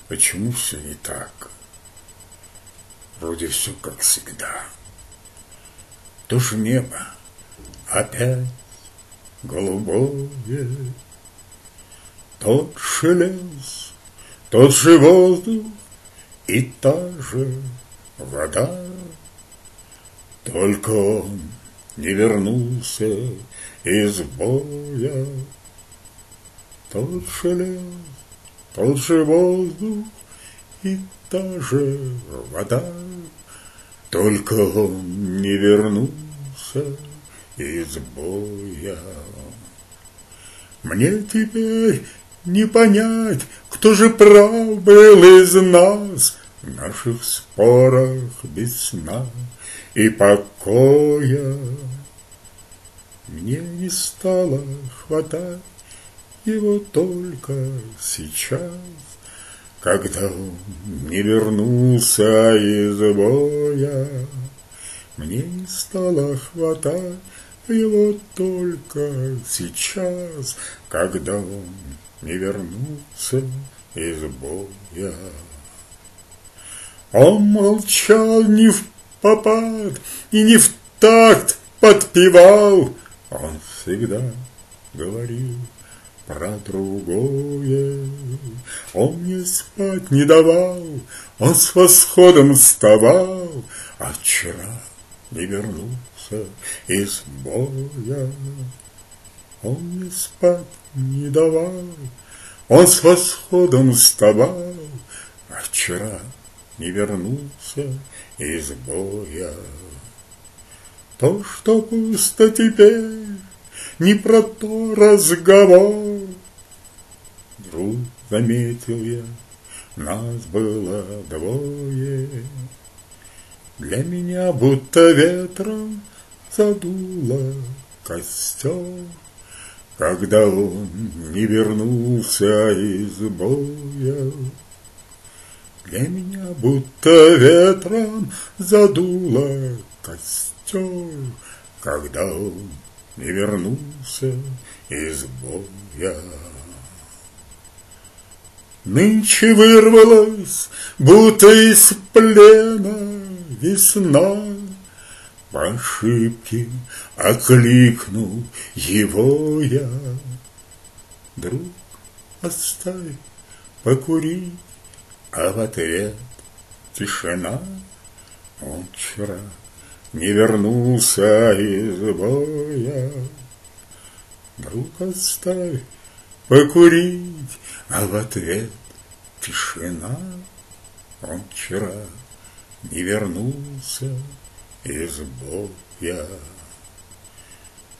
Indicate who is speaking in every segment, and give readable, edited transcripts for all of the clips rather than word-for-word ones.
Speaker 1: Почему все не так? Вроде все как всегда. То же небо опять голубое, тот же лес, тот же воздух и та же вода. Только он не вернулся из боя. Тот же лес, тот же воздух и та же вода. Только он не вернулся из боя. Мне теперь не понять, кто же прав был из нас в наших спорах без сна и покоя. Мне не стало хватать его только сейчас, когда он не вернулся из боя. Мне не стало хватать его только сейчас, когда он не вернулся из боя. Он молчал не впопад и не в такт подпевал. Он всегда говорил про другое. Он мне спать не давал, он с восходом вставал, а вчера не вернулся из боя. Он мне спать не давал, он с восходом вставал, а вчера не вернулся из боя. То, что пусто теперь, не про то разговор. Вдруг заметил я, нас было двое. Для меня будто ветром задуло костер, когда он не вернулся из боя. Для меня будто ветром задуло костер, когда он не вернулся из боя. Нынче вырвалась, будто из плена, весна. По ошибке окликнул его я. Друг, оставь покурить, а в ответ тишина. Он вчера не вернулся из боя. Друг, оставь покурить, а в ответ тишина. Он вчера не вернулся из боя.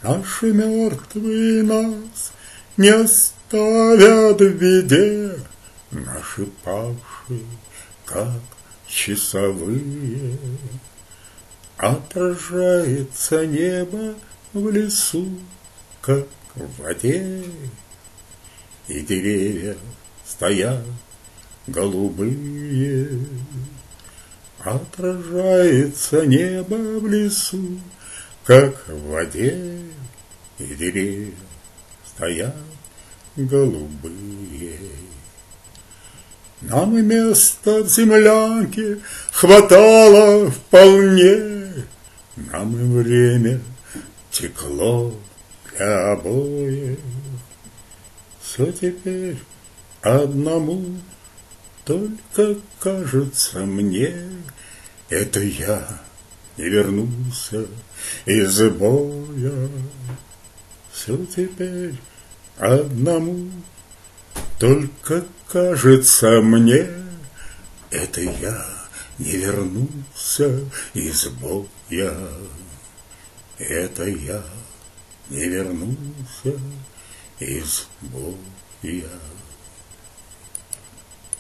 Speaker 1: Наши мертвые нас не оставят в беде, наши павшие, как часовые. Отражается небо в лесу, как в воде, и деревья стоят голубые. Отражается небо в лесу, как в воде, и деревья стоят голубые. Нам и места в землянке хватало вполне, нам и время текло для обоих. Все теперь одному, только кажется мне, это я не вернулся из боя. Все теперь одному, только кажется мне, это я не вернулся из боя. Это я не вернулся из боя.